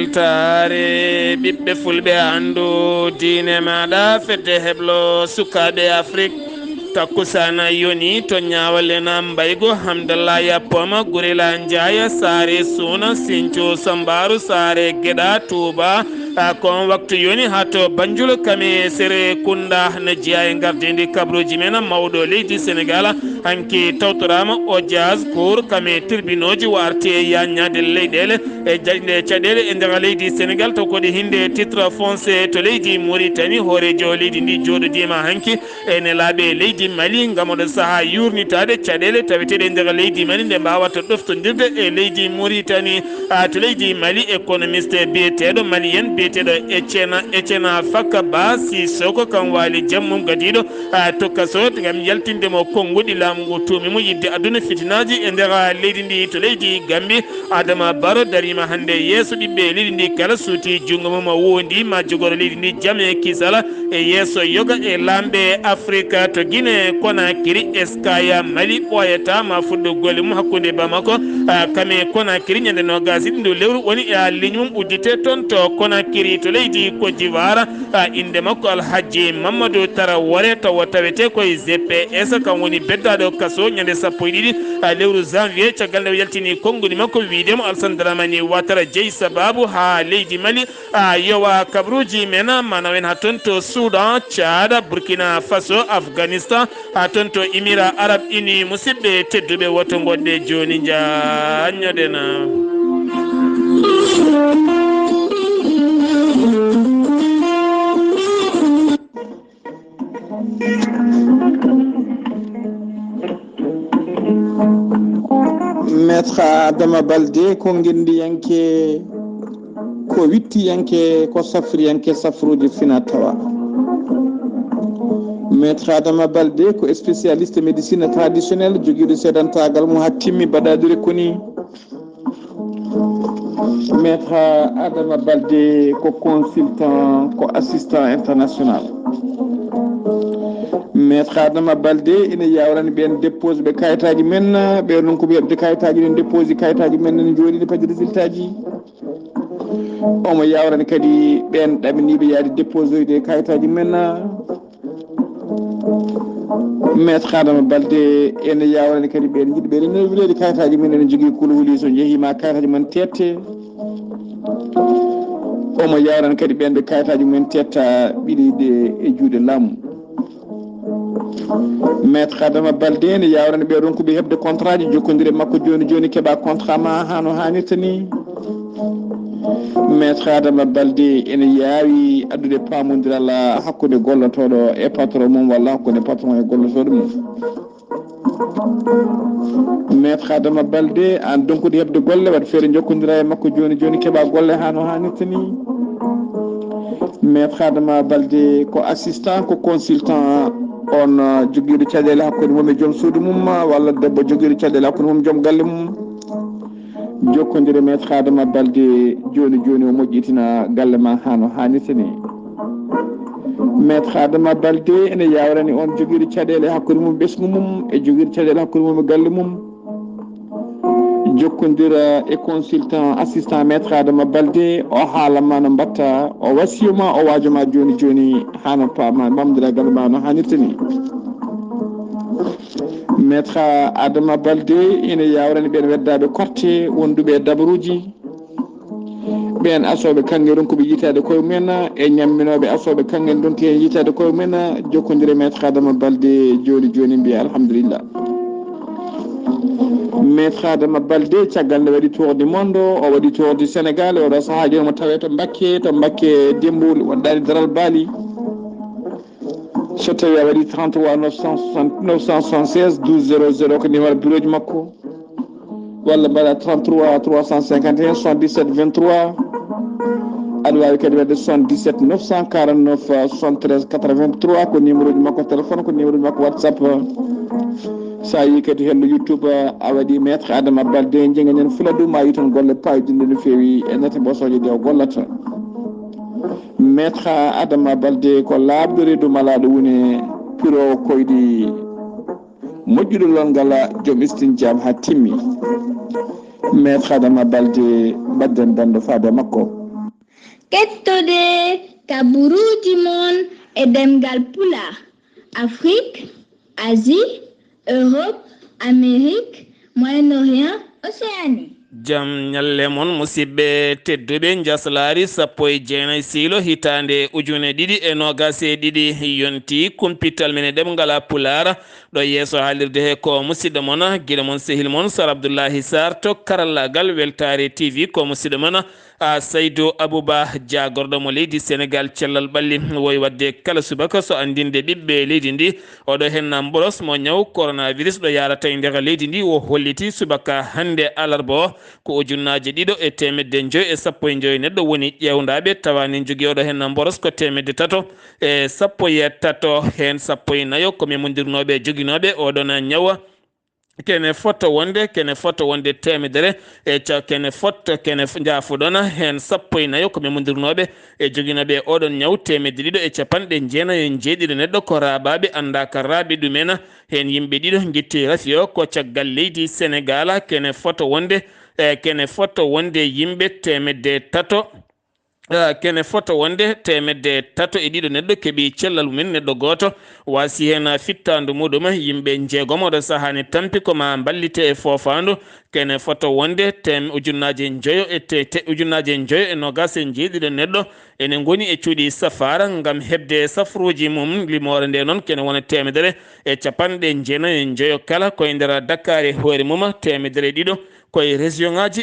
weltaare ɓiɓɓe fulɓe andu diine maɗa fedde heblo sukaɓe afrique takkusana yoni to ñawalena mbaygo hamdallah yappoma gurela ndiaya saare suuna sinthio sambaru saare gueɗa touba kon waktu yoni ha to banjul kame sere kunda ne jeeya e gardidi kabaruuji men mawɗo leydi sénégal hanki tawtorama audience pour kame tribunauji warte yañade leyɗele e jaɗde caɗele e nder leydi sénégal taw koɗe hinde titre foncé to leydi mauritanie hoorejo leydi ndi joɗodima hanki ene laaɓe leydi mali gam oɗo saaha yurnitade caɗele taweteɗe e nder leydi mali nde mbawata ɗoftodirde e leydi mauritanie to leydi mali économiste biyeteɗo malien biyeteɗo etienne fakka ba sisoko kam wali jammum gadiɗo to kaso gam yaltindemo konguɗi laamu ngu tumimo yidde aduna fitinaji e nder leydi ndi to leydi gambi adama baro darima hande yeeso ɓiɓɓe leydi ndi kala suuti jungo mum wondi ma jogoro leydi ndi jaam e kisala e yeeso yoga e lamɓe afrique to guine konakiri eskaya mali ɓoyata ma fuɗɗo golle mum hakkude bamako kame konakiri ñande nogasi ɗi ndu lewru woni e ligne mum uddite toon to konakiri to leydi Côte d'Ivoire inde makko alhaji mamadou tarawore tawa tawete koye gps kam woni beddaɗo kaso ñande sappo e ɗiɗi lewru janvier caggal nde yaltini konngudi makko wiidemo alassane dramani watara jeeyi sababu ha leydi mali yowa kabaruuji men manaw en ha toon to soudan thiad burkina faso afghanistan ha toon to émirat arabe uni musidɓe tedduɓe woto goɗɗe joni jañoɗena maître adama balde ko guendiyanke ko wittiyanke ko safriyanke safruji fina tawa maître adama balde ko spécialiste médecine traditionnelle joguiɗo seedantagal mum ha timmi baɗadire koni maître adama balde ko consultant ko assistant international maître adama balde ina yawrani ɓen dépose ɓe kayitaji men ɓe noon koɓe heɓde kayitaji ɗen dépose kayitaji men ne jooɗi ne padi résultat ji omo yawrani kadi ɓen ɗaminiɓe yaade dépose oyde kayitaji men maître adama balde ene yawrani kadi ɓen jiɗi ɓe renouvelede kayitaji men ene jogui kuluhuli so jeehima kayitaji men tette omo yawrani kadi ɓen ɓe kayitaji men tetta ɓiɗiɗe e juuɗe laamu maître adama balde ne yawrani ɓe ronkuɓe hebde contrat ji jokkodire makko joni joni keeɓa contrat ma hano hannirta ni maître adama balde ene yaawi addude pamodiral hakkude gollotoɗo e patron mum walla hakkude patron e gollotoɗo mum maître adama balde an donkude hebde golle waɗa feere jokkodira e makko joni joni keeɓa golle hano hannirta ni maître adama balde ko assistant ko consultant on joguiɗo caɗele hakkude mum e joom suudu mum walla debbo joguiɗo caɗele hakkude mum joom galle mum jokkodire maître adama balde joni joni o moƴƴitina galle ma hano hannirta ni maître adama balde ene yawrani on joguiɗo caɗele hakkude mum ɓesgu mum e joguiɗo caɗele hakkude mum e galle mum jokkodira e consultant assistant maître adama balde o haalama no mbatta o wasiyoma o wajoma joni joni hano pama mamdira galle ma no hannirta ni maître adama balde ene yawrani ɓen weddaɓe korte wonduɓe e dabaruji ɓen asoɓe kanŋe ronkuɓe yitade koye mumen e ñamminoɓe asoɓe kanŋe donki hen yitade koye mumen jokkodire maître adama balde joni joni mbiya alhamdulillah maître adama balde caggal nde waɗi tour du monde o waɗi tour du sénégal oɗo saaha joni mo tawe to mbakke dembol wonɗani daral baali so tawi a waɗi 33 976 12 00 ko numéro bureau ji makko walla mbaɗa 33 351 77 23 aɗa wawi kadi wadde 77 949 73 83 ko numéro ji makko téléphone ko numéro ji makko whatsapp sa yi kadi hello youtube a waɗi maître adama balde jeeganen fula ɗum ma yi toon golle payidinde no feewi e nete bosoje ɗe o gollata maître adama balde ko laaɓɗo reedu malaɗo woni puro koyɗi moƴƴuɗo longal joom istin jaam ha timmi maître adama balde badden dande faade makko kettode kabaruuji mon e ɗemngal pulaar. Afrique, Asie, Europe, Amérique, Moyen-Orient, Océanie. jam ñalle mon musidɓe tedduɓe njeslaare 19 siilo hitande ujune ɗiɗi e nogas e ɗiɗi yonti kumpital men e ɗemngal pulaar ɗo yeeso haalirde he ko musidɗo mon guiɗo mon sehil mon Sar Abdullaahi Saar to karallagal Weltaare TV ko musidɗo mon Saydou Abouba jagorɗo mo leydi Sénégal Cellal ɓalli woyi wadde kala subaka so andinde ɓiɓɓe leydi ndi oɗo henna boros mo ñaw coronavirus ɗo yarata e nder leydi ndi o holliti subaka hannde alarba o ko ujunnaje ɗiɗo e temedde joyi e sappo e joyi neɗɗo woni ƴewdaɓe tawani jogui oɗo henna boros ko temedde tato e sappo e tato hen sappo e nayo ko memodirnoɓe joguinoɓe oɗon ñawa kene fotto wonde temedere e kene fotto kene jaafuɗon hen sappo e nayo ko memodirnoɓe e joguinoɓe oɗon ñaw temedde ɗiɗo e capanɗe jeenayo e jeeɗiɗo neɗɗo ko raabaɓe andaka raaɓe ɗumen hen yimɓe ɗiɗo guitti rafi o ko caggal leydi Sénégal kene fotto wonde yimɓe temedde tato kene fotto wonde temedde tato e ɗiɗo neɗɗo keeɓi cellal mumen neɗɗo goto wasi hen fittandu muɗum yimɓe jeegom oɗo sahani tampi koma ballite e fofandu kene fotto wonde ujunnaje joyo e nogas e jeeɗiɗo neɗɗo ene goni e cuuɗi safara gam hebde safruji mum limore nde noon kene wona temedere e capanɗe jeenayo e joyo kala koye nder Dakar e hoore mum temedere ɗiɗo koye région ngaji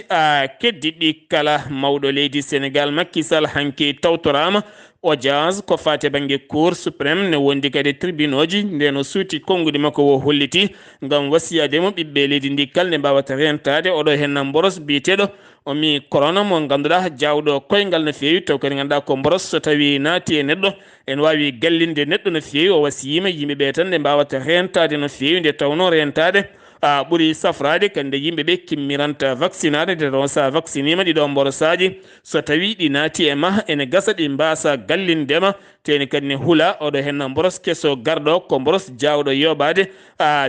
keddiɗɗi kala mawɗo leydi Sénégal Macky Sall hanki tawtorama audience ko fate banggue cour suprême ne wondi kadi tribunal ji ndeno suuti konngudi makko wo holliti gam wasiyademo ɓiɓɓe leydi ndi kal nde mbawata rentade oɗo henna boros biteɗo omi corona mo ganduɗa jawɗo koyngal no fewi taw kadi ganduɗa ko boros so tawi naati e neɗɗo en wawi gallinde neɗɗo no fewi o wasiyima yimɓeɓe tan nde mbawata rentade no fewi nde tawno rentade ɓuuri safrade kande yimɓeɓe kimmiranta vaccinade nde taw sa vaccinima ɗiɗo mborosaji so tawi ɗi naati e ma ene gasa ɗi mbasa gallindema teni kadi ne huula oɗo henna boros kesso garɗo ko boros jawɗo yoɓade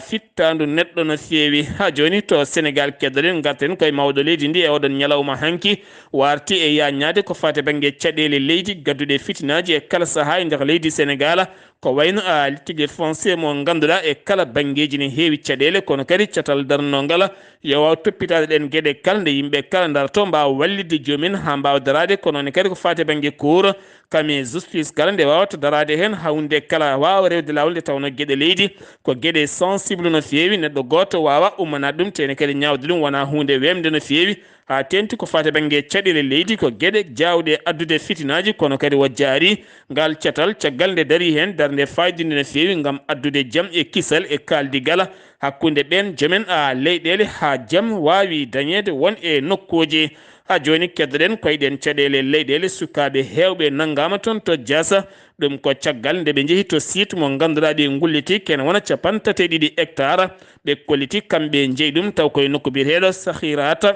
fittandu neɗɗo no fewi ha joni to Sénégal keddoɗen garten koye mawɗo leydi ndi e oɗon ñalawma hanki warti e yañade ko fate banggue caɗele leydi gadduɗe fitinaji e kala saaha e nder leydi Sénégal ko wayno tigui foncier mo ganduɗa e kala banggueji ne heewi caɗele kono kadi catal darnogal yo waw toppitade ɗen gueɗe kala nde yimɓe kala darto mbawa wallide jomumen ha mbawa darade kono ne kadi ko fate banggue cour kami justice kala nde wawata darade hen hawde kala wawa rewde lawol nde tawno gueɗe leydi ko gueɗe sensible no fewi neɗɗo goto wawa ummanade ɗum tene kadi ñawde ɗum wona hunde wemde no fewi ha tenti ko fate banggue caɗele leydi ko gueɗe jawɗe addude fitinaji kono kadi wo jaari ngal catal caggal nde daari hen darde faydinde no fewi gam addude jaam e kisal e kaldigala hakkude ɓen joomen leyɗele ha jaam wawi dañede won e nokkuji ha joni keddoɗen koyɗen caɗele leyɗele sukaɓe hewɓe naggama toon to Diassa ɗum ko caggal nde ɓe jeehi to site mo ganduɗa ɓe gulliti kene wona capantati ɗiɗi hectare ɓe kolliti kamɓe jeeyi ɗum taw koye nokku biyeteɗo Sahirata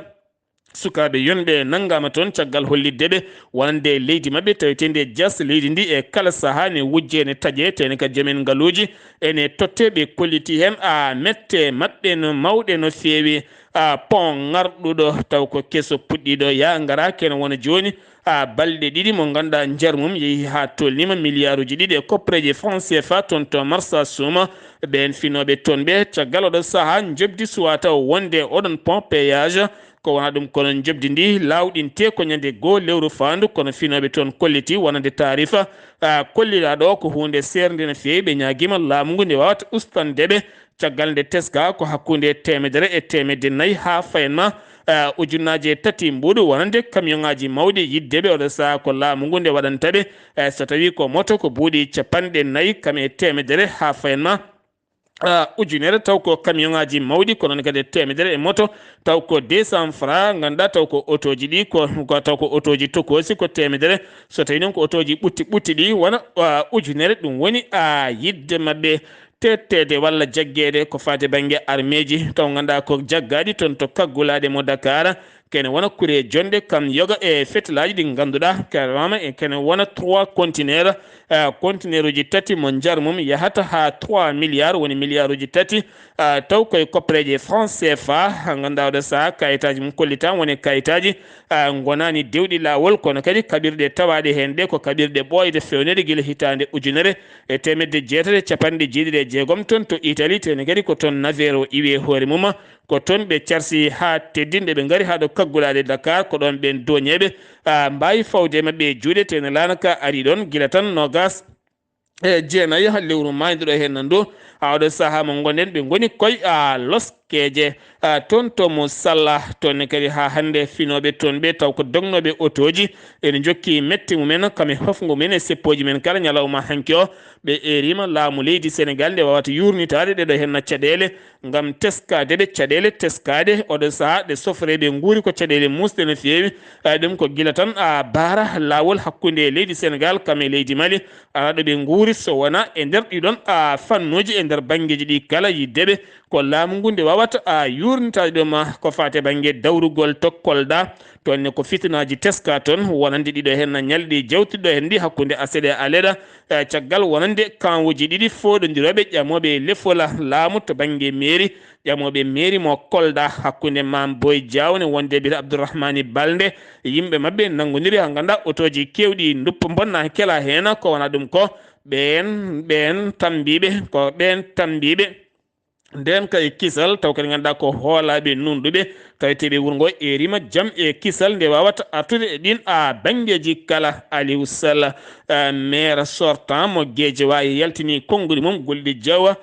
sukaɓe yonɓe naggama toon caggal holliddeɓe wonande leydi mabɓe tawetende Dias leydi ndi e kala saaha ne wujje ne taaƴe tene kadi joomen ngaaluji ene totte ɓe kolliti hen mette mabɓe no mawɗe no fewi pont ngarɗuɗo taw ko kesso puɗɗiɗo ya gara kene wona joni balɗe ɗiɗi mo ganduɗa nder mum yeehi ha tolnima milliard uji ɗiɗi e koppareji franc CFA toon to marsa suma ɓen finoɓe toon ɓe caggal oɗo saaha jobdi suwa taw wonde oɗon pont péage ko wona ɗum kono jobdi ndi lawɗinte ko ñande goo lewru fandu kono finoɓe toon kolliti wonande tarifa kolliɗaɗo ko hunde serde no fewi ɓe ñaguima laamu ngu nde wawata ustandeɓe caggal nde teska ko hakkude temedere e temedde nayyi ha fayenma ujunnaje tati mbuɗu wonande camion ngaji mawɗi yiddeɓe oɗo saaha ko laamu ngu nde waɗantaɓe so tawi ko moto ko buuɗi capanɗe nayyi kame temedere ha fayenma ujunere taw ko camion ngaji mawɗi kono kadi temedere e moto taw ko 200 francs ganduɗa taw ko auto ji ɗi ko taw ko auto ji tokosi ko temedere so tawi noon ko auto ji ɓutti ɗi wona ujunere ɗum woni yidde mabɓe tettede walla jaggede ko fate banggue armeji taw ganduɗa ko jaggaɗi toon to kaggulaɗe mo Dakar kene wona kure jonde kam yoga e fetelaji ɗi ganduɗa karamama e kene wona 3 conteneur conteneur uji tati mo jar mum yahata ha 3 milliards woni milliard uji tati taw koye koppareje franc CFA ganduɗa oɗo saaha kayitaji mum kollita woni kayitaji gonani dewɗi lawol kono kadi kaɓirɗe tawaɗe hen ɗe ko kaɓirɗe ɓoyde fewnede guila hitande ujunere e temedde jeetati capanɗe jeeɗiɗi e jeegom toon to Italie tene kadi ko toon navire o iwi hoore mum ko toon ɓe carsi ha teddinde ɓe gaari ha ɗo kagguɗade Dakar ko ɗon ɓen doñeɓe mbawi fawde mabɓe e juuɗe tene lanaka ari ɗon guila tan nogas jeenayi ha lewru mayduɗo hen nan ɗo oɗo saaha mo gonɗen ɓe goni koye loskeje toon to mo Salla toon kadi ha hande finoɓe toon ɓe taw ko dognoɓe autoji ene jokki metti mumen kame hofgo men e seppoji men kala ñalawma hanki o ɓe erima laamu leydi Sénégal nde wawata yurnitade ɗeɗo henna caɗele gam teskade ɓe caɗele teskade oɗo saaha ɗe sofreɓe guuri ko caɗele musde no fewi ɗum ko guila tan baara lawol hakkude leydi Sénégal kame leydi Mali araɗo ɓe guuri so wona e nder ɗiɗon fannuji e nder banggueji ɗi kala yiddeɓe ko laamu ngu nde wawata yurnitade ɗum ko fate banggue dawrugol tokkolɗa toonne ko fitinaji teska toon wonande ɗiɗo hen ñalɗi jewtiɗo hen ndi hakkude ACD aleɗa caggal wonande kanwuji ɗiɗi foɗodiroɓe ƴamoɓe lefola laamu to banggue mairie ƴamoɓe mairie mo kolɗa hakkude Mam Boy Diawne wonde bita Abdourahmani Balde yimɓe mabɓe nangodiri ha ganda autoji kewɗi duppa bonna kela hen ko wona ɗum ko ɓen tambiɓe nden kay kisal taw kadi ganduɗa ko hoolaɓe nunɗuɓe taweteɓe wuuro ngo erima jaam e kisal nde wawata artude e ɗin banggueji kala. Aliou Sall maire sortant mo Guédiawaye yaltini konnguli mum Golɗi Diawa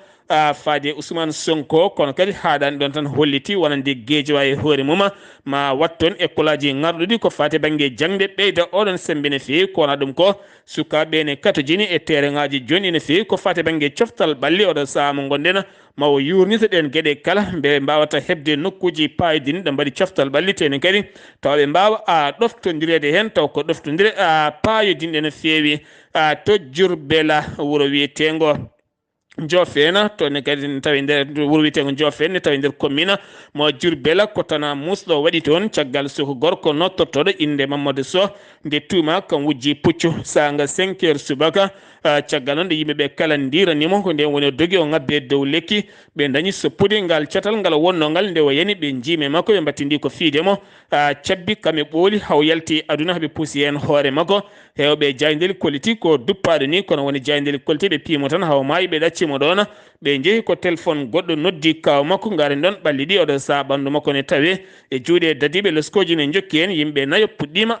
faade Ousmane Sonko kono kadi haɗani ɗon tan holliti wonande Guédiawaye hoore mum ma watton école aji garɗuɗi ko fate banggue jangde ɓeyda oɗon sembe no fewi ko wona ɗum ko sukaɓe ne katojini e terrain ngaji joni no fewi ko fate banggue coftal ɓalli oɗo saaha mo gonɗen mawo yurnita ɗen gueɗe kala ɓe mbawata hebde nokkuji payidini ɗo mbaɗi coftal ɓalli tene kadi taw ɓe mbawa ɗoftodirede hen taw ko ɗoftodire payodinɗe no fewi to Diourbel wuuro wiyetengo Jofena to ne kadi tawi nder wuro wiyetego Jofene ne tawi nder commune mo Diourbel ko tana musɗo waɗi toon caggal suku gorko nottortoɗo inde Mamadou Sow nde tuma kam wujji puccu sanga 5 heures subaka caggal noon nde yimɓeɓe kala ndiranimo ko nde woni dogi o ngabbe dow lekki ɓe dañi soppude ngal catal ngal wonnongal nde o yani ɓe jiime makko ɓe mbattindi ko fiidemo cabbi kame ɓooli haw yalti aduna haɓe puusi hen hoore makko hewɓe jaydeli koliti ko duppaɗo ni kono woni jaydeli koliti ɓe piimo tan haw maayi ɓe ɗaccimo ɗon ɓe jeehi ko téléphone goɗɗo noddi kaw makko ngaren ɗon ɓalli ɗi oɗo saaha ɓandu makko ne tawe e juuɗe dadiɓe leskoji ne jokki hen yimɓe nayo puɗɗima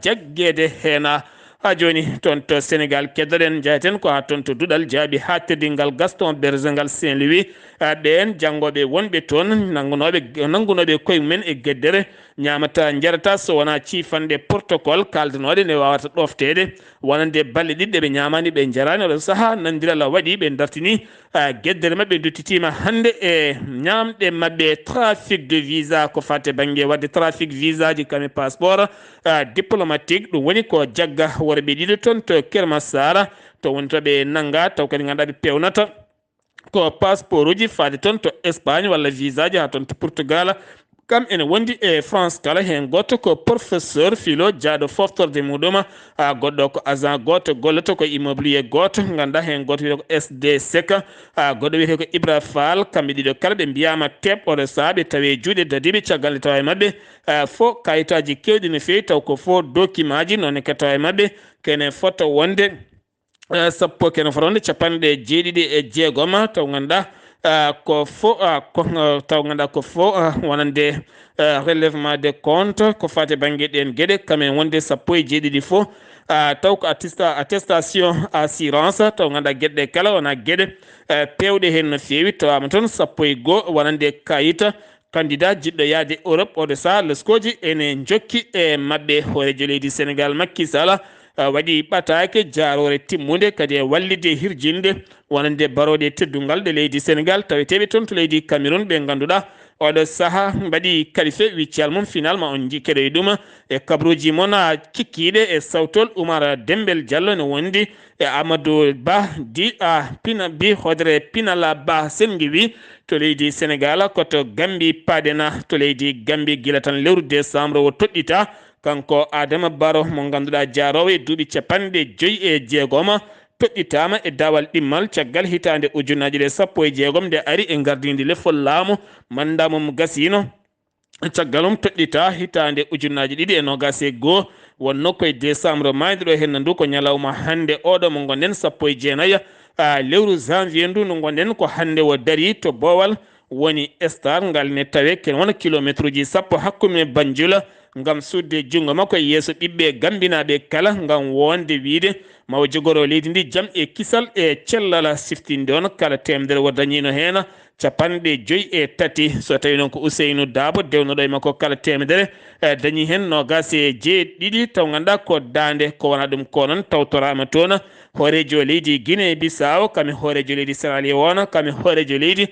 jaggede hen ha joni toon to Sénégal keddoɗen jayaten ko ha toon to Duɗal jaaɓi ha teddingal Gaston Berger ngal Saint-Louis ɓen janggoɓe wonɓe toon nangunoɓe koye mumen e gueddere ñamata jarata so wona ciifande protocole kaldanoɗe nde wawata ɗoftede wonande balle ɗiɗɗe ɓe ñamani ɓe jarani oɗo saaha nandirala waɗi ɓe dartini gueddere mabɓe duttitima hande e ñamɗe mabɓe trafic de visa ko fate banggue wadde trafic visa ji kame passeport diplomatique ɗum woni ko jagga worɓe ɗiɗi toon to Kermassara to woni to ɓe nanga taw kadi ganduɗa ɓe pewnata ko passeport uji faade toon to Espagne walla visa ji ha toon to Portugal kam ene wondi e France kala hen goto ko professeur filo jaaɗo foftorde muɗum goɗɗo ko agent goto golloto ko immobilier goto ganda hen goto wiyete ko SD Seka goɗɗo wiyete ko Ibra Fall kamɓe ɗiɗo kala ɓe mbiyama teɓ oɗo saaha ɓe tawe juuɗe dadiɓe caggal tawa e mabɓe fo kayitaji kewɗi no fewi taw ko fo document ji noon ke tawa e mabɓe kene foto wonde sappo kene foto wonde capanɗe jeeɗiɗi e jeegom taw ganduɗa ko fo taw ganduɗa ko fo wonande relèvement de compte ko fate banggue ɗen gueɗe kamen wonde sappo e jeeɗiɗi fo taw ko attestation assurance taw ganduɗa gueɗe kala wona gueɗe pewɗe hen no fewi tawama toon sappo e goho wonande kayita candidat jiɗɗo yaade Europe oɗo saaha leskoji ene jokki e mabɓe hoorejo leydi Sénégal Macky Sall waɗi ɓatake jarore timmude kadi e wallide hirjinde wonande barode teddungal ɗe leydi Sénégal taweteɓe toon to leydi Cameroun ɓe ganduɗa oɗo saaha mbaɗi qualifié wiccal mum finalement on jikkeɗo e ɗum e kabaruuji moon cikkiɗe e sawtol Oumar Dembel Diallo ne wondi e Amadou Ba di pina bi hodre pinala ba sengi wi to leydi Sénégal koto Gambie padena to leydi Gambie guila tan lewru décembre o toɗɗita kanko Adama Baro mo ganduɗa jarowo e duuɓi capanɗe 5 toɗɗitama e dawal ɗimmal caggal hitande ujunnaje ɗe 16 nde ari e gardidi lefol laamu mandamum gasino caggalum toɗɗita hitande ujunnaji ɗiɗi e nogas e goho wonno koye décembre mayde ɗo henna ndu ko ñalawma hannde oɗo mo gonɗen sappo e jeenayyi lewru janvier ndu ndu gonɗen ko hannde wo dari to Bowal woni star ngal ne tawe ken wona kilométre uji sappo hakkude Banjula ngam sudde jungo makko e yeeso ɓiɓɓe gambinaɓe kala ngam wonde wiide mawo jogoro leydi ndi jaam e kisal e cellal siftinde on kala temedere wo dañino hen capanɗe joyyi e tati so tawi noon ko Ousseynou Dabo dewnoɗo e makko kala temedere dañi hen nogas e jeeɗiɗi taw ganduɗa ko dande ko wona ɗum ko noon tawtorama toon hoorejo leydi Guinée Bissau kami hoorejo leydi Sierra Leone kami hoorejo leydi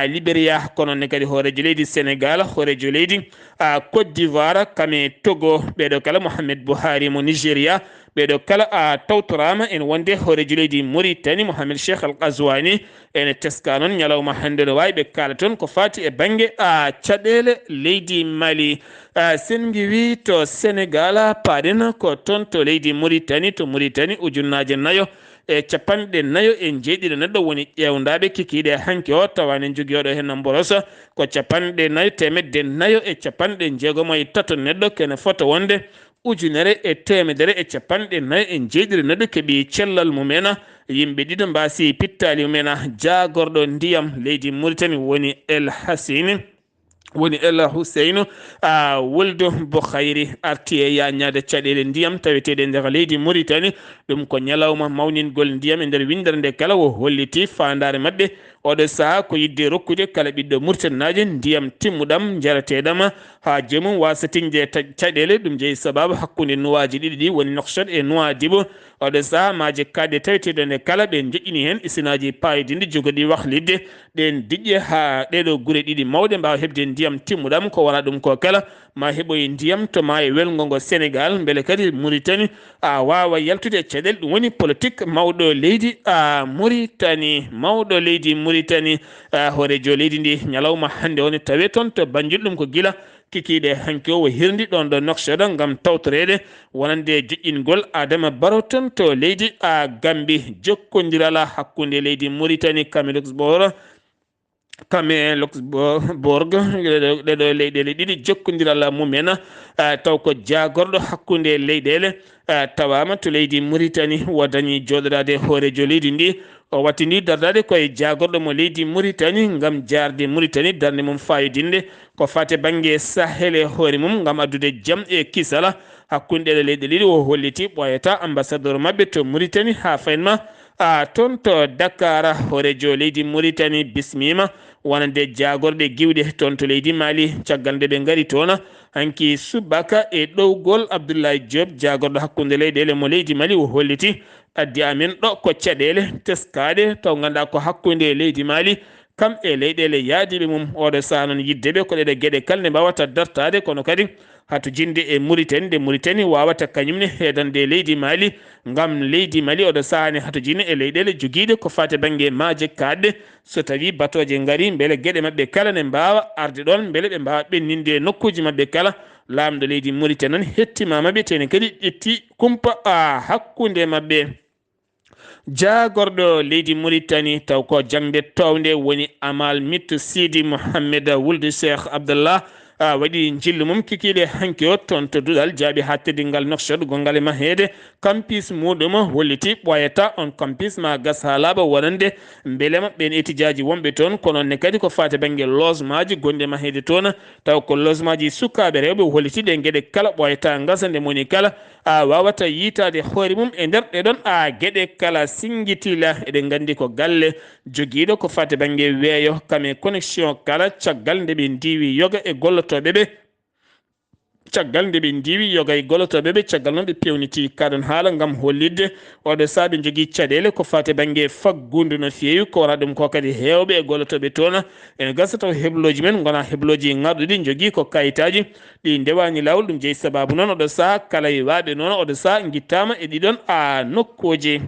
Libéria kono ne kadi hoorejo leydi Sénégal hoorejo leydi Côte d'Ivoire kami Togo ɓeɗo kala Mohamed Buhari mo Nigéria ɓeɗo kala tawtorama en wonde hoorejo leydi Mauritanie Mohamed Cheikh Al Ghazouani ene teska noon ñalawma hannde no wawi ɓe kala toon ko fati e banggue caɗele leydi Mali sen giwi to Sénégal paaɗen ko toon to leydi Mauritanie to Mauritanie ujunnaje nayo e capanɗe nayo e jeeɗiɗi neɗɗo woni ƴewdaɓe kikiɗe hanke o tawani jogui oɗo hen mborosa ko capanɗe nayo temedde nayo e capanɗe jeegomo e tato neɗɗo kene fota wonde ujunere e temedere e capanɗe nayo e jeeɗiɗi neɗɗo keeɓi cellal mumena yimɓe ɗiɗo mbasi pittali mumena jagorɗo ndiyam leydi Mauritanie woni El Hassini woni El Husseinu woldo Bokhayri arti e yañade caɗele ndiyam taweteɗe nder leydi Mauritanie ɗum ko ñalawma mawningol ndiyam e nder windere nde kala o holliti fandare mabɓe oɗo saaha ko yidde rokkude kala ɓiɗɗo Mauritanaji ndiyam timmuɗam jarateɗam ha joomum wasatinde caɗele ɗum jeeyi sababu hakkude nuwaji ɗiɗi ɗi woni Nouakchott e Nouadhibou oɗo saaha maje kadde taweteɗe nde kala ɓe joƴƴini hen isinaji payidinde jogoɗi wahlidde ɗen diƴƴe ha ɗeɗo guure ɗiɗi mawɗe mbawa hebde ndiyam timmuɗam ko wona ɗum ko kala ma heɓoye ndiyam to ma e welgo ngo Sénégal beele kadi Mauritanie wawa yaltude caɗele ɗum woni politique mawɗo leydi Mauritanie mawɗo leydi Mauritanie hoorejo leydi ndi ñalawma hannde woni tawe toon to Banjul ɗum ko gila kikiɗe hanki o hirdi ɗon ɗo Nouakchott ngam tawtorede wonande joƴƴingol Adama Barrow toon to leydi Gambie jokkodirala hakkude leydi Mauritanie kame Luxembourg ɗeɗo leyɗele ɗiɗi jokkodiral mumen taw ko jagorɗo hakkude leyɗele tawama to leydi Mauritanie wodani joɗorade hoorejo leydi ndi o wattini dardade koye jagorɗo mo leydi Mauritanie ngam jarde Mauritanie darde mum fayidinde ko fate banggue Sahel e hoore mum ngam addude jaam e kisala hakkude ɗeɗo leyɗe ɗiɗi o holliti ɓoyata ambassadeur mabɓe to Mauritanie ha faynma toon to Dakar hoorejo leydi Mauritanie bismima wonande jagorɗe giwɗe toon to leydi Mali caggal nde ɓe gaari toon hanki subaka e ɗowgol Abdullaahi Diop jagorɗo hakkude leyɗele mo leydi Mali o holliti addi amen ɗo ko caɗele teskaɗe taw ganduɗa ko hakkude leydi Mali kam e leyɗele yaadiɓe mum oɗo saha noon yiddeɓe ko ɗeɗe gueɗe kala nde mbawata dartade kono kadi hatu jinde e Mauritanie nde Mauritanie wawata kañumne heedande leydi Mali ngam leydi Mali oɗo sahani hatu jine e leyɗele joguiɗe ko fate banggue maaje kaɗɗe so tawi batoje gaari beele gueɗe mabɓe kala ne mbawa arde ɗon beele ɓe mbawa ɓenninde nokkuji mabɓe kala lamɗo leydi Mauritanie noon hettima mabɓe tene kadi ƴetti kumpa hakkude mabɓe jagorɗo leydi Mauritanie taw ko jangde towde woni Amal Mit Sidi Mohamed wulde Cheikh Abdallah waɗi jillu mum kikiɗe hanki o toon to duɗal jaaɓi ha teddingal Nouakchott gongal e mahede campus muɗum holliti ɓoyata on campus ma gas ha laaɓa wonande beelema ɓen étudiaji wonɓe toon kono ne kadi ko fate banggue logement ji gonɗe mahede toon taw ko logement ji sukaɓe rewɓe holliti ɗe gueɗe kala ɓoyata gasa nde moni kala wawata yitade hoore mum e nder ɗeɗon gueɗe kala singitila eɗen gandi ko galle joguiɗo ko fate banggue weeyo kame connexion kala caggal nde ɓe ndiwi yoga e gollotoɓeɓe caggal nde ɓe ndiwi yoga e gollotoɓeɓe caggal noon ɓe pewniti kaɗon haala gam hollidde oɗo saaha ɓe jogui caɗele ko fate banggue faggudu no fewi ko wona ɗum ko kadi hewɓe e gollotoɓe toon ene gasa taw hebloji men gona hebloji garɗuɗi jogui ko kayitaji ɗi ndewani lawol ɗum jeeyi sababu noon oɗo saaha kala e waɓe noon oɗo saaha guittama e ɗiɗon nokkuji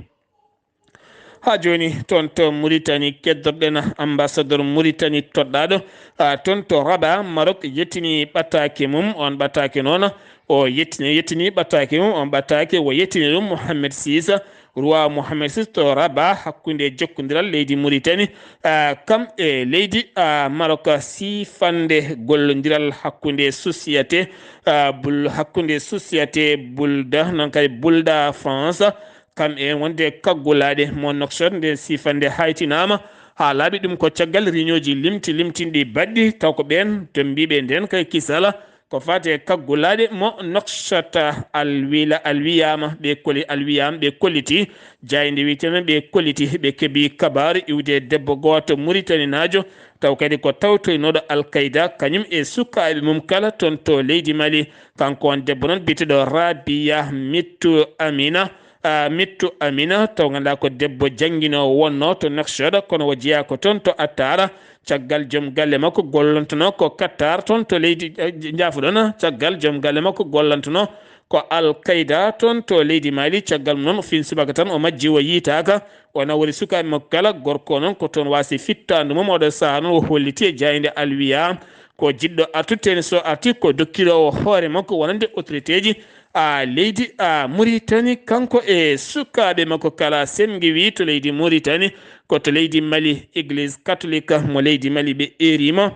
ha joni toon to Mauritanie keddorɗen ambassadeur Mauritanie toɗɗaɗo toon to Rabat Maroc yettini ɓatake mum on ɓatake noon o yettini ɓatake mum on ɓatake o yettini ɗum Mohamed Sisa roi Mohammed VI to Rabat hakkunde jokkodiral leydi Mauritanie kam e leydi Maroc sifande gollodiral hakkunde société bulda non kay bulda France kam e wonde kaggulade mo noksod nde sifande haytinama ha laaɓi ɗum ko caggal réunion ji limtinɗi baɗɗi taw ko ɓen to mbiɓe nden kay kisala ko fate kaggulade mo nokshata alwiyama ɓe kolliti jayde witene ɓe kolliti ɓe keeɓi kabaru iwde debbo goto Mauritanie najo taw kadi ko tawtoynoɗo alkayda kañum e sukkaɓe mum kala toon to leydi Mali kanko on debbo noon biteɗo Rabia Mittu Amina taw ganduɗa ko debbo jangguinowo wonno to Nouakchott kono o jeeya ko toon to Attara caggal joom galle makko gollantono ko Qatar toon to leydi jafuɗon caggal joom galle makko gollantono ko alkayda toon to leydi Mali caggal mum noon fin subaka tan o majji o yiitaka o nawori sukaɓe makko kala gorko noon ko toon wasi fittandu mum oɗo saaha noon o holliti e jayde alwiya ko jiɗɗo artutene so arti ko dokkiɗo o hoore makko wonande autorité ji leydi Mauritanie kanko e sukaɓe makko kala semgi wi to leydi Mauritanie ko to leydi Mali église catholique mo leydi Mali ɓe erima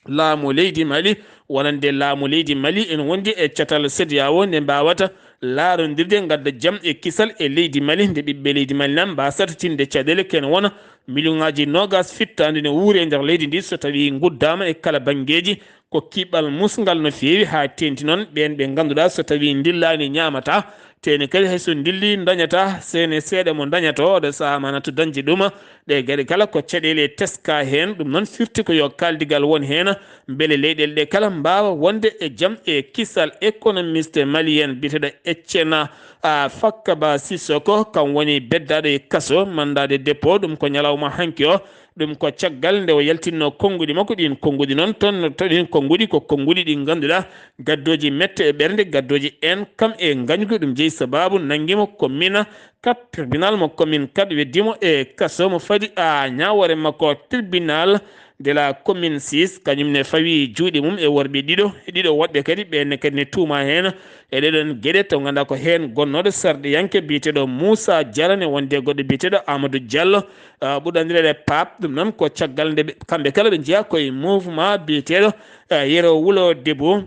laamu leydi Mali wonande laamu leydi Mali en wondi e catal CEDEAO nde mbawata laarodirde gadda jaam e kisal e leydi Mali nde ɓiɓɓe leydi Mali nan mbasata tinde caɗele ken wona million ngaji nogas fittande ne wuuri e nder leydi ndi so tawi guddama e kala banggueji ko kiɓal musgal no feewi ha tenti noon ɓen ɓe ganduɗa so tawi dillani ñamata teni kadi hayso dilli dañata sene seeɗa mo dañata oɗo saaha mana to dañde ɗuma ɗe gari kala ko caɗele teska hen ɗum noon firti ko yo kaldigal won hen beele leyɗele ɗe kala mbawa wonde e jaam e kisal économiste malien biteɗo Etienne Fakkaba Sissoko kam woni beddaɗo e kaso mandade dépôt ɗum ko ñalawma hanki o ɗum ko caggal nde o yaltinno konngudi makko ɗin konngudi noon toon ɗin konngudi ko konngudi ɗi ganduɗa gaddoji mette e ɓernde gaddoji en kam e gañgu ɗum jeeyi sababu nanguimo commune 4 tribunal mo commune 4 weddimo e kaso mo fadi ñawore makko tribunal de la commune 6 kañum ne fawi juuɗe mum e worɓe ɗiɗo woɗɓe kadi ɓenne kadi ne tuuma hen e ɗeɗon gueɗe taw ganduɗa ko hen gonnoɗo sarɗiyanke biyeteɗo Moussa Diallo ne wonde goɗɗo biyeteɗo Amadou Diallo ɓuɗandirede Pape ɗum noon ko caggal nde kamɓe kala ɓe jeeya koye mouvement biyeteɗo Yero Wulo Debo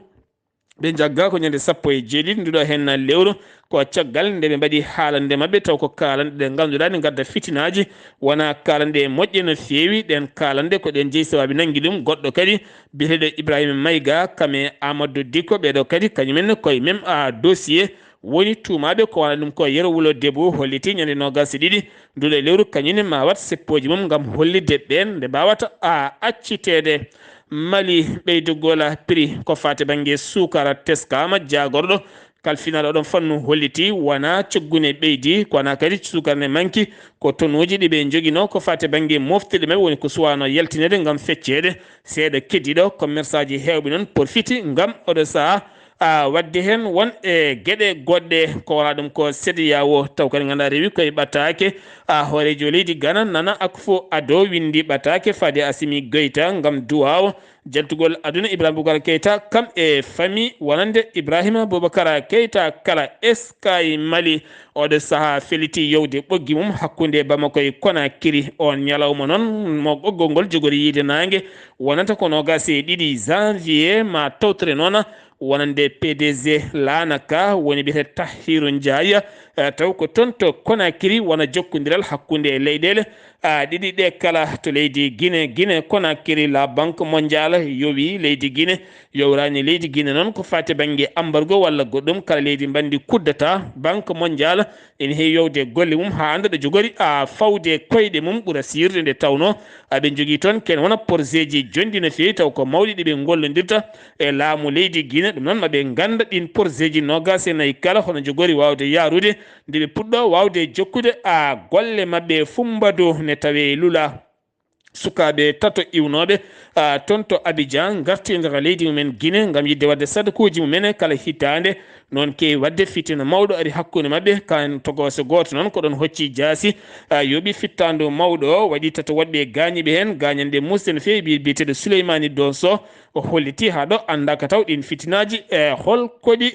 ɓe jagga ko ñande 17 nduɗo hen lewru ko caggal nde ɓe mbaɗi haalande mabɓe taw ko kalanɗe ɗe ganduɗa ɗe gadda fitinaji wona kalanɗe moƴƴe no feewi ɗen kalanɗe ko ɗen jeeyi sababu nangui ɗum goɗɗo kadi biyeteɗo Ibrahima Mayga kame Amadou Dikko ɓeɗo kadi kañumen koye même dossier woni tuumaɓe ko wana ɗum ko Yero Wulo Debo holliti ñande 22 nduɗo lewru kañumne ma wat seppoji mum gam hollidde ɓen nde mbawata accitede Mali ɓeydogola prix ko fate banggue sukara teskama jagorɗo kalfinal oɗon fannu holliti wona coggune ɓeydi kowona kadi sukara ne manki ko tonuji ɗiɓe joguino ko fate banggue moftiɗe mabɓe woni ko suwano yaltinede gam feccede seeɗa keddiɗo commerçant ji hewɓe noon profiti gam oɗo saaha wadde hen won e gueɗe goɗɗe ko wona ɗum ko CEDEAO taw kadi ganduɗa rewi koye ɓatake hoorejo leydi Ghana Nana Akufo Addo windi ɓatake fade Assimi Goïta gam duwaw jaltugol aduna Ibrahima Boubacar Keïta kam e famille wonande Ibrahima Boubacar Keïta kala eskay Mali oɗo saaha feliti yewde ɓoggi mum hakkude Bamako e Conakry on ñalawma noon mo ɓoggol ngol jogori yiide nangue wonata ko 22 janvier ma tawtore noon wonande PDG lanaka woni biyete Tahiru Ndiaye taw ko toon to Conakry wona jokkodiral hakkude e leyɗele ɗiɗi ɗe kala to leydi Guinée Conakry la banque mondiale yowi leydi Guinée yowrani leydi Guinée noon ko fate banggue embargo walla goɗɗum kala leydi bandi kuddata banque mondiale ene heewi yowde golle mum ha anda ɗo jogori fawde koyɗe mum ɓuura sirde nde tawno aɓe jogui toon ken wona projet ji jondi no fewi taw ko mawɗi ɗiɓe gollodirta e laamu leydi Guinée ɗum noon maɓe ganda ɗin projet ji 24 kala hono jogori wawde yarude ndeɓe puɗɗo wawde jokkude golle mabɓe fumbado ne tawe lula sukaɓe tato iwnoɓe toon to Abidjan garti nder leydi mumen Guinée gam yidde wadde sadakuji mumen kala hitande noon kewi wadde fitina mawɗo ari hakkude maɓɓe kan togose goto noon ko ɗon hocci jaasi yooɓi fittandu mawɗo o waɗi tata woɗɓe gañiɓe hen gañande musde no fewi biyeteɗo Souleymani Dosso o holliti ha ɗo andaka taw ɗin fitinaji holkoɗi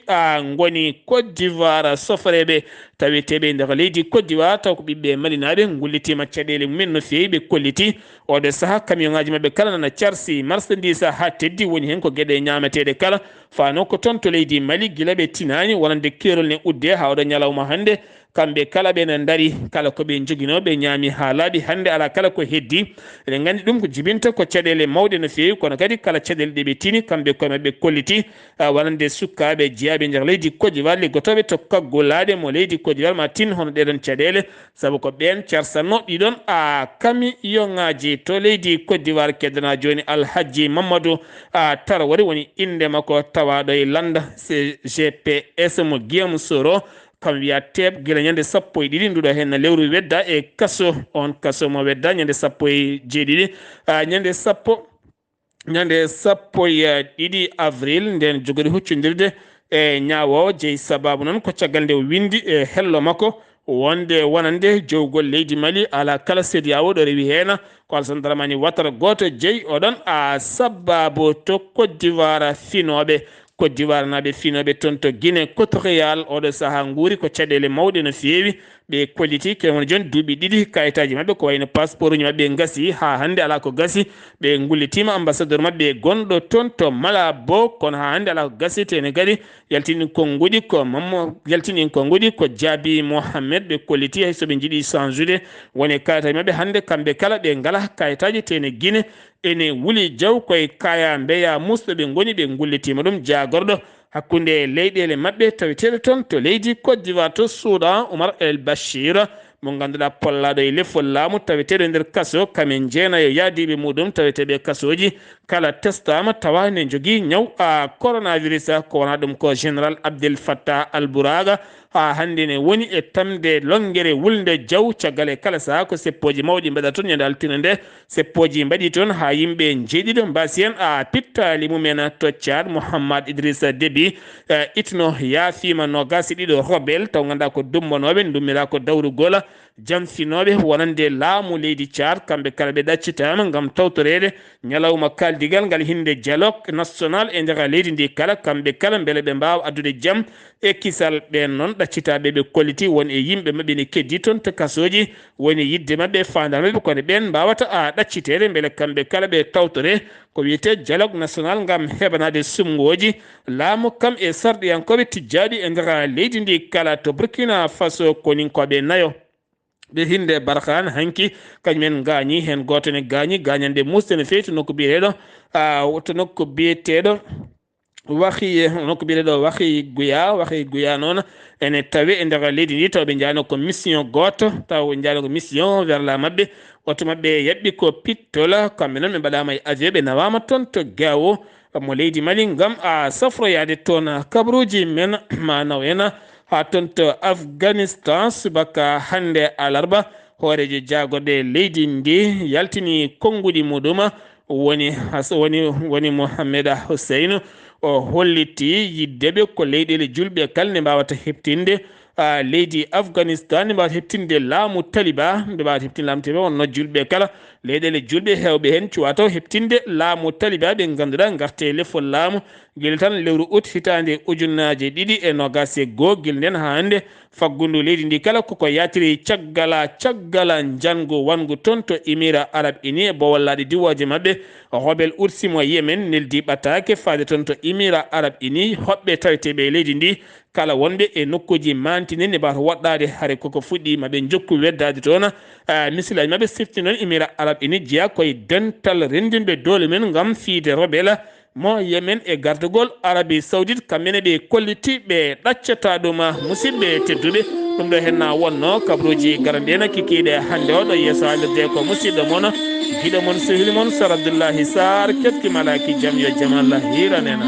goni Côte d'Ivoire sofreɓe taweteɓe nder leydi Côte d'Ivoire taw ko ɓiɓɓe malinaɓe gullitima caɗele mumen no fewi ɓe kolliti oɗo saaha camion ngaji mabɓe kala nana carsi marchandise ha teddi woni hen ko gueɗe ñameteɗe kala fano ko toon to leydi Mali guila ɓe tinani wonande kerol ne udde ha oɗo ñalawma hannde kamɓe kala ɓene daari kala koɓe joguino ɓe ñaami ha laaɓi hannde ala kala ko heddi eɗen gandi ɗum ko jibinta ko caɗele mawɗe no fewi kono kadi kala caɗele ɗe ɓe tini kamɓe koye mabɓe kolliti wonande sukkaɓe jeeyaɓe nder leydi Côte d'Ivoire liggotoɓe to kaggolaɗe mo leydi Côte d'Ivoire ma tin hono ɗeɗon caɗele saabu ko ɓen carsanno ɗiɗon camion ngaji to leydi Côte d'Ivoire keddana joni Alhaji Mamadou Tarawari woni inde makko tawaɗo e landa CGPS mo Guillaume Soro kam wiya teeb gila ñande 12 nduɗo hen lewru wedda e kaso on kaso mo wedda ñande 17 ñande 12 avril nden jogori huccodirde e ñawowo jeeyi sababu noon ko caggal nde windi e hello makko wonde wonande jowgol leydi Mali ala kala CEDEAO ɗo rewi hen ko Alassane Dramane Ouattara goto jeeyi oɗon sababu to Côte d'Ivoire finoɓe Côte d'Ivoire naɓe finoɓe toon to Guinée Équatorial oɗo saaha guuri ko caɗele mawɗe no fewi ɓe kolliti kewon joni duuɓi ɗiɗi kayitaji mabɓe ko wayno passeport uji mabɓe gasi ha hannde ala ko gasi ɓe gullitima ambassadeur mabɓe gonɗo toon to Malabo kono ha hannde ala ko gasi tene kadi yaltini konguɗi ko Jaabi Mohamed ɓe kolliti hay soɓe jiiɗi change woni kayitaji mabɓe hannde kamɓe kala ɓe ngala kayitaji tene Guinée ene wuli jaw koye kaya mbeya musɗo ɓe goni ɓe gullitima ɗum jagorɗo hakkunde leyɗele mabɓe taweteɗe toon to leydi Côte d'Ivoire to Soudan Oumar El Bachir mo ganduɗa pollaɗo e lefol laamu taweteɗo nder kaso kamen jeenayo yaadiɓe muɗum taweteɓe kasoji kala testama tawa ne jogui ñaw coronavirus ko wona ɗum ko général Abdel Fattah Al-Bouraga ha hannde ne woni e tamde longere wulde jaw caggal e kala saaha ko seppoji mawɗi mbaɗa toon ñande altine nde seppoji mbaɗi toon ha yimɓe jeeɗiɗo mbasi hen pittali mumen to Tchad Mouhammad Idrissa Déby itno yaafima nogasi ɗiɗo rebel taw ganduɗa ko dummonoɓe dummira ko dawrugol jamfinoɓe wonande laamu leydi Tchad kamɓe kala ɓe ɗaccitama gam tawtorede ñalawma kaldigal ngal hinde dialogue national e nder leydi ndi kala kamɓe kala beele ɓe mbawa addude jaam e kisal ɓen noon ɗaccitaɓe ɓe kolliti won e yimɓe mabɓe ne keddi toon to kasoji woni yidde mabɓe fandal mabɓe kono ɓen mbawata ɗaccitede beele kamɓe kala ɓe tawtore ko wiyete dialogue national gam heɓanade sumgoji laamu kam e sarɗiyankoɓe tijjaɗi e nder leydi ndi kala to Burkina Faso koninkoɓe nayo ɓe hinde Barkhane hanki kañumen gañi hen goto ne gañi gañande musde no fewi to nokku biyeteɗo wahi guya noon ene tawi e nder leydi ndi taw ɓe jano ko mission goto taw jano ko mission vers la mabɓe oto mabɓe yaɓɓi ko pittola kamɓe noon ɓe mbaɗama e avion ɓe nawama toon to Gao mo leydi Mali gam safroyade toon kabaruuji men ma naw en ha toon to Afghanistan subaka hannde alarba hoorejo jagorɗe leydi ndi yaltini konguɗi muɗum woni Mohamed Hussein o holliti yiddeɓe ko leyɗele julɓe kala ne mbawata heɓtinde leydi Afghanistan ne mbawata heɓtinde laamu taliba nde mbawata heɓtinde laamu taliba wonno julɓe kala leyɗele julɓe hewɓe hen cuwa taw heɓtinde laamu taliba ɓe ganduɗa garte lefol laamu guila tan lewru août hitande 2021 guila nden ha hande faggundu leydi ndi kala koko yatiri caggal jango wangu toon to Émirats Arabes Unis e bowallaɗe diwoje mabɓe hobel ursimo Yemen neldi ɓatake faade toon to Émirats Arabes Unis hoɓɓe taweteɓe leydi ndi kala wonɓe e nokkuji mantini ne mbawata woɗɗade haare koko fuɗɗi maɓe jokku weddade toon misilaji mabɓe sifti noon Émirats Arabes Unis jeeya koye dental rendinɓe doole men gam fiide robela mo Yemen e gardugol Arabie Saoudite kamɓene ɓe kolliti ɓe ɗaccata ɗum musidɓe tedduɓe ɗum ɗo henna wonno kabaruuji garandena kikiɗe hannde oɗo yeeso haalirde ko musidɗo moon giɗo moon sehili moon Sar Abdullaahi Saar ketki malaki jaam yo jaam Allah hiranena